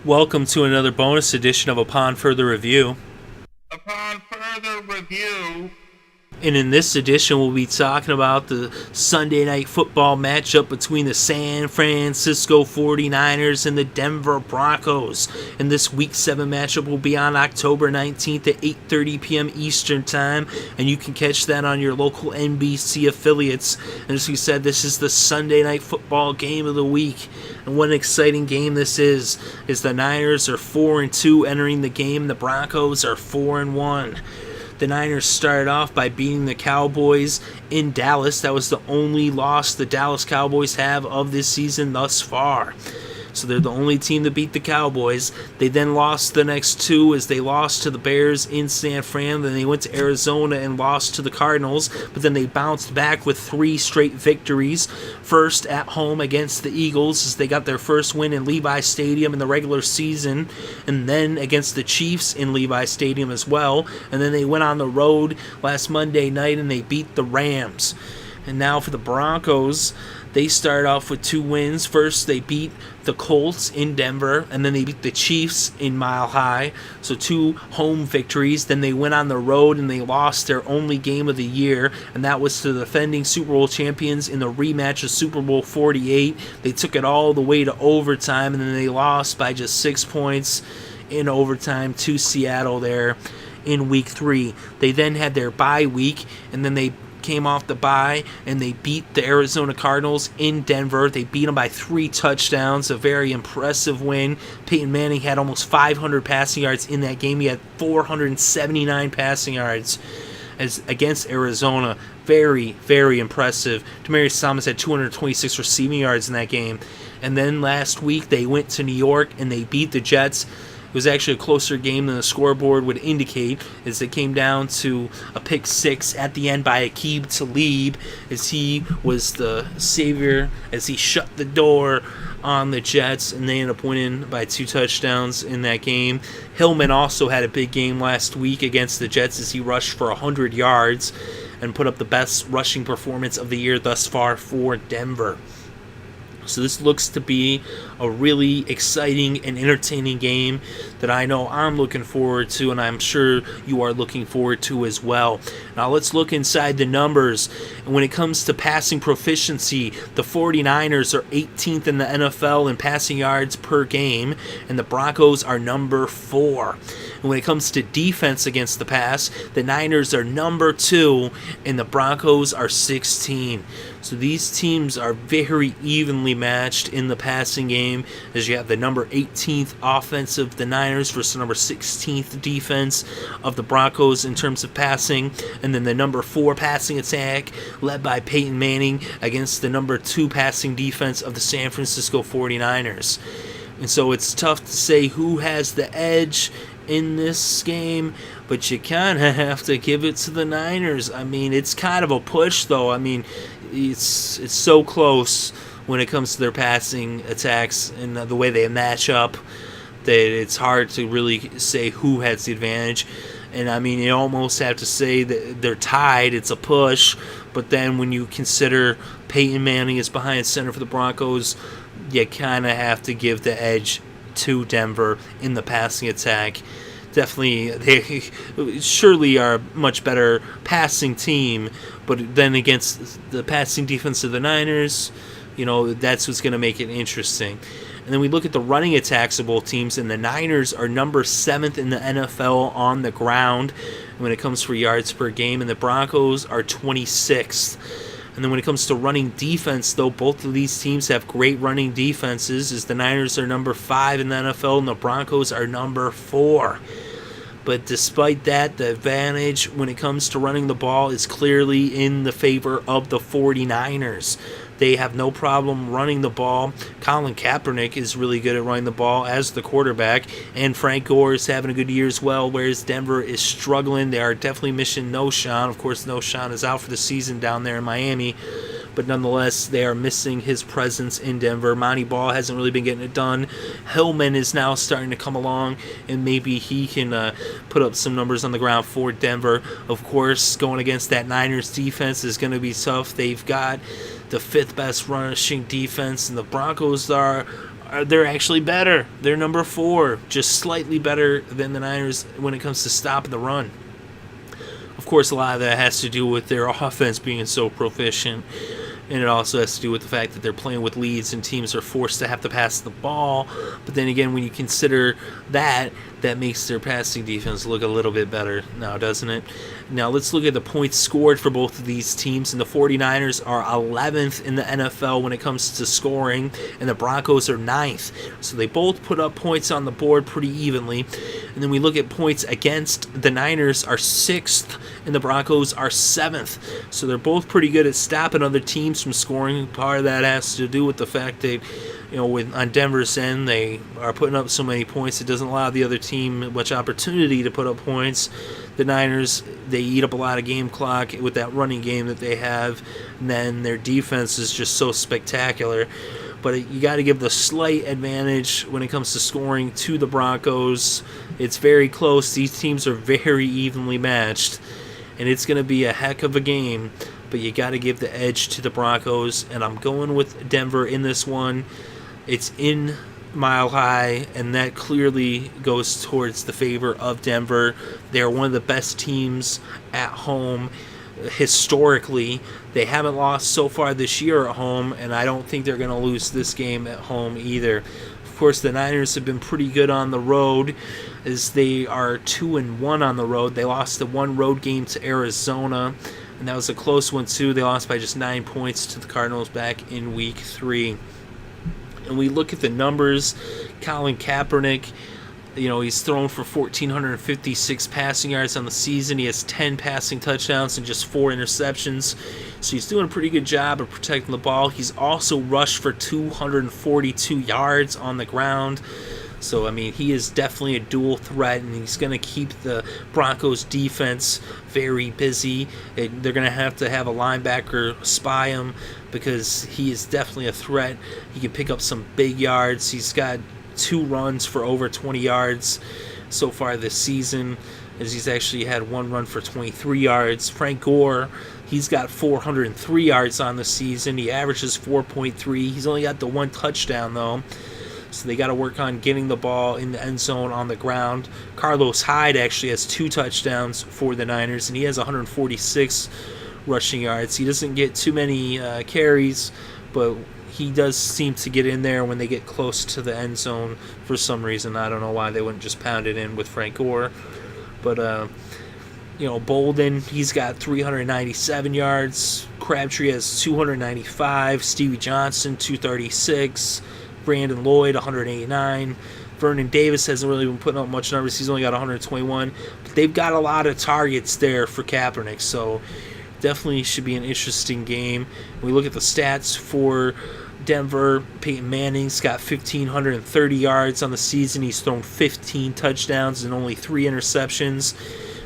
Welcome to another bonus edition of Upon Further Review. Upon further review, And in this edition, we'll be talking about the Sunday night football matchup between the San Francisco 49ers and the Denver Broncos. And this Week 7 matchup will be on October 19th at 8:30 p.m. Eastern Time. And you can catch that on your local NBC affiliates. And as we said, this is the Sunday night football game of the week. And what an exciting game this is the Niners are 4-2 entering the game. The Broncos are 4-1. The Niners started off by beating the Cowboys in Dallas. That was the only loss the Dallas Cowboys have of this season thus far. So they're the only team to beat the Cowboys. They then lost the next two as they lost to the Bears in San Fran. Then they went to Arizona and lost to the Cardinals. But then they bounced back with 3 straight victories. First at home against the Eagles as they got their first win in Levi Stadium in the regular season. And then against the Chiefs in Levi Stadium as well. And then they went on the road last Monday night and they beat the Rams. And now for the Broncos, they started off with 2 wins. First, they beat the Colts in Denver, and then they beat the Chiefs in Mile High. So 2 home victories. Then they went on the road and they lost their only game of the year, and that was to the defending Super Bowl champions in the rematch of Super Bowl 48. They took it all the way to overtime, and then they lost by just 6 points in overtime to Seattle there in Week 3. They then had their bye week, and then they came off the bye and they beat the Arizona Cardinals in Denver. They beat them by 3 touchdowns, a very impressive win. Peyton Manning had almost 500 passing yards in that game. He had 479 passing yards as against Arizona. Very, very impressive. Demaryius Thomas had 226 receiving yards in that game. And then last week they went to New York and they beat the Jets. It was actually a closer game than the scoreboard would indicate, as it came down to a pick 6 at the end by Aqib Talib, as he was the savior, as he shut the door on the Jets, and they ended up winning by 2 touchdowns in that game. Hillman also had a big game last week against the Jets as he rushed for 100 yards and put up the best rushing performance of the year thus far for Denver. So this looks to be a really exciting and entertaining game that I know I'm looking forward to, and I'm sure you are looking forward to as well. Now let's look inside the numbers. And when it comes to passing proficiency, the 49ers are 18th in the NFL in passing yards per game, and the Broncos are number 4. And when it comes to defense against the pass, the Niners are number 2, and the Broncos are 16. So these teams are very evenly matched in the passing game, as you have the number 18th offense of the Niners versus the number 16th defense of the Broncos in terms of passing, and then the number 4 passing attack led by Peyton Manning against the number 2 passing defense of the San Francisco 49ers. And so it's tough to say who has the edge in this game, but you kind of have to give it to the Niners. I mean, it's kind of a push, though. I mean, it's so close when it comes to their passing attacks and the way they match up that it's hard to really say who has the advantage. And I mean, you almost have to say that they're tied. It's a push, but then when you consider Peyton Manning is behind center for the Broncos, you kind of have to give the edge to Denver in the passing attack. Definitely, they surely are a much better passing team, but then against the passing defense of the Niners, that's what's going to make it interesting. And then we look at the running attacks of both teams, and the Niners are number 7th in the NFL on the ground when it comes for yards per game, and the Broncos are 26th. And then when it comes to running defense, though, both of these teams have great running defenses, as the Niners are number 5 in the NFL and the Broncos are number 4. But despite that, the advantage when it comes to running the ball is clearly in the favor of the 49ers. They have no problem running the ball. Colin Kaepernick is really good at running the ball as the quarterback, and Frank Gore is having a good year as well, whereas Denver is struggling. They are definitely missing Knowshon. Of course, Knowshon is out for the season down there in Miami, but nonetheless, they are missing his presence in Denver. Monty Ball hasn't really been getting it done. Hillman is now starting to come along, and maybe he can put up some numbers on the ground for Denver. Of course, going against that Niners defense is going to be tough. They've got the 5th best rushing defense, and the Broncos are they're actually better. They're number 4, just slightly better than the Niners when it comes to stopping the run. Of course, a lot of that has to do with their offense being so proficient, and it also has to do with the fact that they're playing with leads and teams are forced to have to pass the ball. But then again, when you consider that makes their passing defense look a little bit better now, doesn't it? Now let's look at the points scored for both of these teams. And the 49ers are 11th in the NFL when it comes to scoring, and the Broncos are 9th. So they both put up points on the board pretty evenly. And then we look at points against. The Niners are 6th, and the Broncos are 7th. So they're both pretty good at stopping other teams from scoring. Part of that has to do with the fact that, on Denver's end, they are putting up so many points, it doesn't allow the other team much opportunity to put up points. The Niners, they eat up a lot of game clock with that running game that they have, and then their defense is just so spectacular. But you got to give the slight advantage when it comes to scoring to the Broncos. It's very close. These teams are very evenly matched, and it's going to be a heck of a game. But you got to give the edge to the Broncos, and I'm going with Denver in this one. It's in Mile High, and that clearly goes towards the favor of Denver. They're one of the best teams at home historically. They haven't lost so far this year at home, and I don't think they're going to lose this game at home either. Of course, the Niners have been pretty good on the road, as they are 2-1 on the road. They lost the one road game to Arizona, and that was a close one too. They lost by just 9 points to the Cardinals back in Week 3. And we look at the numbers. Colin Kaepernick, he's thrown for 1,456 passing yards on the season. He has 10 passing touchdowns and just 4 interceptions. So he's doing a pretty good job of protecting the ball. He's also rushed for 242 yards on the ground. So, he is definitely a dual threat, and he's going to keep the Broncos defense very busy. They're going to have a linebacker spy him, because he is definitely a threat. He can pick up some big yards. He's got 2 runs for over 20 yards so far this season, as he's actually had 1 run for 23 yards. Frank Gore, he's got 403 yards on the season. He averages 4.3. He's only got the 1 touchdown, though. So they got to work on getting the ball in the end zone on the ground. Carlos Hyde actually has 2 touchdowns for the Niners, and he has 146 rushing yards. He doesn't get too many carries, but he does seem to get in there when they get close to the end zone for some reason. I don't know why they wouldn't just pound it in with Frank Gore. But, Bolden, he's got 397 yards. Crabtree has 295. Stevie Johnson, 236. Brandon Lloyd, 189. Vernon Davis hasn't really been putting up much numbers. He's only got 121. But they've got a lot of targets there for Kaepernick, so definitely should be an interesting game. We look at the stats for Denver. Peyton Manning's got 1,530 yards on the season. He's thrown 15 touchdowns and only 3 interceptions.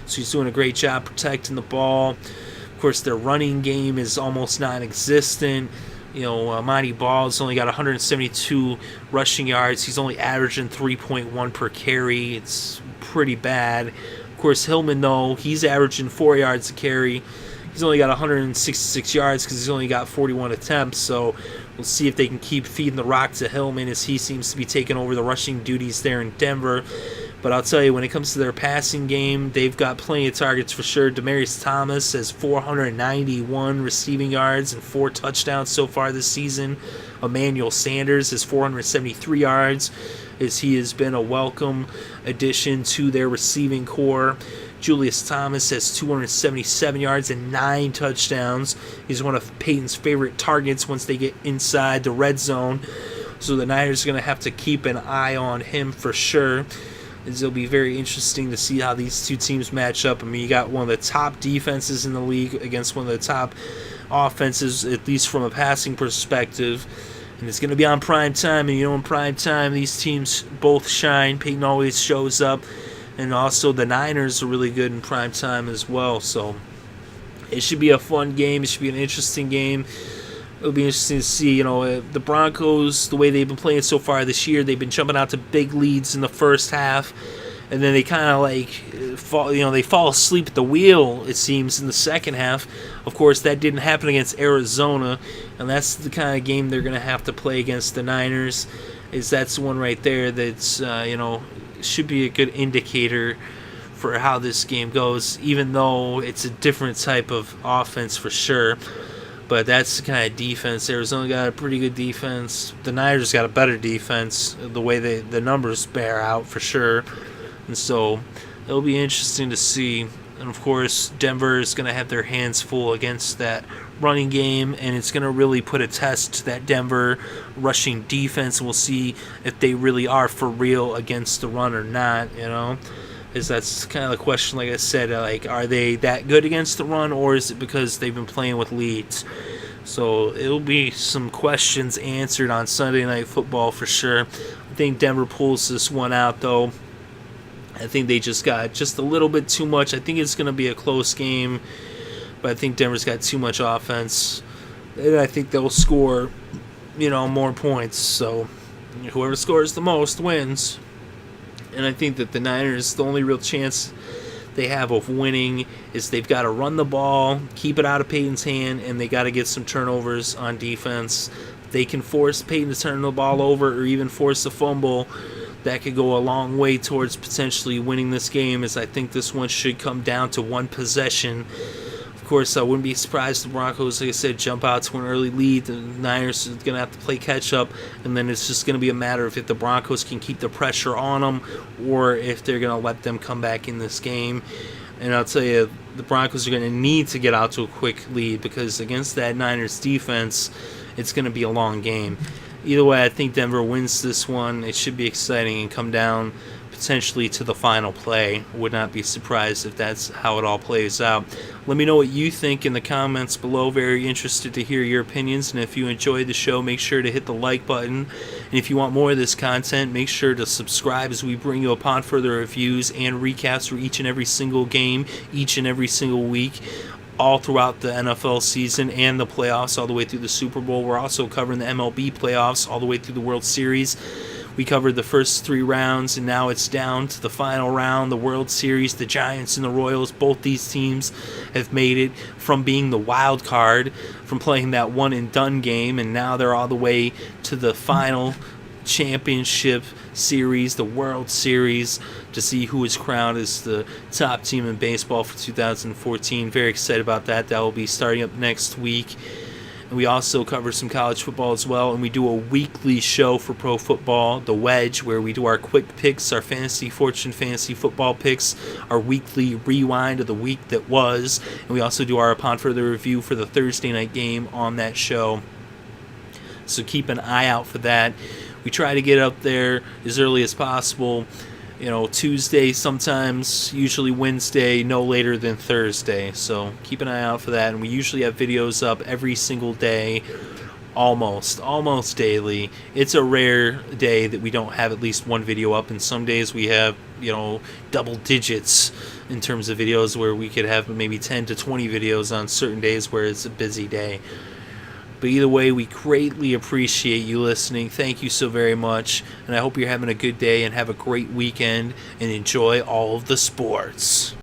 So he's doing a great job protecting the ball. Of course, their running game is almost non-existent. Monty Ball's only got 172 rushing yards. He's only averaging 3.1 per carry. It's pretty bad. Of course, Hillman, though, he's averaging 4 yards a carry. He's only got 166 yards because he's only got 41 attempts. So we'll see if they can keep feeding the rock to Hillman, as he seems to be taking over the rushing duties there in Denver. But I'll tell you, when it comes to their passing game, they've got plenty of targets for sure. Demaryius Thomas has 491 receiving yards and 4 touchdowns so far this season. Emmanuel Sanders has 473 yards, as he has been a welcome addition to their receiving core. Julius Thomas has 277 yards and 9 touchdowns. He's one of Peyton's favorite targets once they get inside the red zone. So the Niners are going to have to keep an eye on him for sure. It'll be very interesting to see how these two teams match up. You got one of the top defenses in the league against one of the top offenses, at least from a passing perspective. And it's going to be on prime time. And in prime time, these teams both shine. Peyton always shows up. And also the Niners are really good in prime time as well. So it should be a fun game. It should be an interesting game. It'll be interesting to see, the Broncos, the way they've been playing so far this year. They've been jumping out to big leads in the first half, and then they kind of fall asleep at the wheel, it seems, in the second half. Of course, that didn't happen against Arizona, and that's the kind of game they're going to have to play against the Niners. that's the one right there that's should be a good indicator for how this game goes, even though it's a different type of offense for sure. But that's the kind of defense. Arizona got a pretty good defense. The Niners got a better defense, the way the numbers bear out for sure. And so it'll be interesting to see. And of course, Denver is going to have their hands full against that running game, and it's going to really put a test to that Denver rushing defense. And we'll see if they really are for real against the run or not, Is that's kind of the question, like I said, are they that good against the run, or is it because they've been playing with leads? So it'll be some questions answered on Sunday Night Football for sure. I think Denver pulls this one out, though. I think they just got just a little bit too much. I think it's going to be a close game, but I think Denver's got too much offense, and I think they'll score, more points. So whoever scores the most wins. And I think that the Niners, the only real chance they have of winning is they've got to run the ball, keep it out of Peyton's hand, and they got to get some turnovers on defense. They can force Peyton to turn the ball over or even force a fumble. That could go a long way towards potentially winning this game, as I think this one should come down to one possession. Of course, I wouldn't be surprised if the Broncos, like I said, jump out to an early lead. The Niners are going to have to play catch-up, and then it's just going to be a matter of if the Broncos can keep the pressure on them or if they're going to let them come back in this game. And I'll tell you, the Broncos are going to need to get out to a quick lead, because against that Niners defense, it's going to be a long game. Either way, I think Denver wins this one. It should be exciting and come down potentially to the final play. Would not be surprised if that's how it all plays out. Let me know what you think in the comments below. Very interested to hear your opinions. And if you enjoyed the show, make sure to hit the like button. And if you want more of this content, make sure to subscribe, as we bring you upon further reviews and recaps for each and every single game, each and every single week, all throughout the NFL season and the playoffs all the way through the Super Bowl. We're also covering the MLB playoffs all the way through the World Series. We covered the first 3 rounds, and now it's down to the final round, the World Series. The Giants and the Royals, both these teams have made it from being the wild card, from playing that one-and-done game, and now they're all the way to the final championship series, the World Series, to see who is crowned as the top team in baseball for 2014. Very excited about that. That will be starting up next week. And we also cover some college football as well, and we do a weekly show for pro football, The Wedge, where we do our quick picks, our fantasy fortune, fantasy football picks, our weekly rewind of the week that was, and we also do our upon further review for the Thursday night game on that show. So keep an eye out for that. We try to get up there as early as possible, Tuesday sometimes, usually Wednesday, no later than Thursday. So keep an eye out for that. And we usually have videos up every single day, almost daily. It's a rare day that we don't have at least one video up, and some days we have, double digits in terms of videos, where we could have maybe 10 to 20 videos on certain days where it's a busy day. But either way, we greatly appreciate you listening. Thank you so very much. And I hope you're having a good day and have a great weekend and enjoy all of the sports.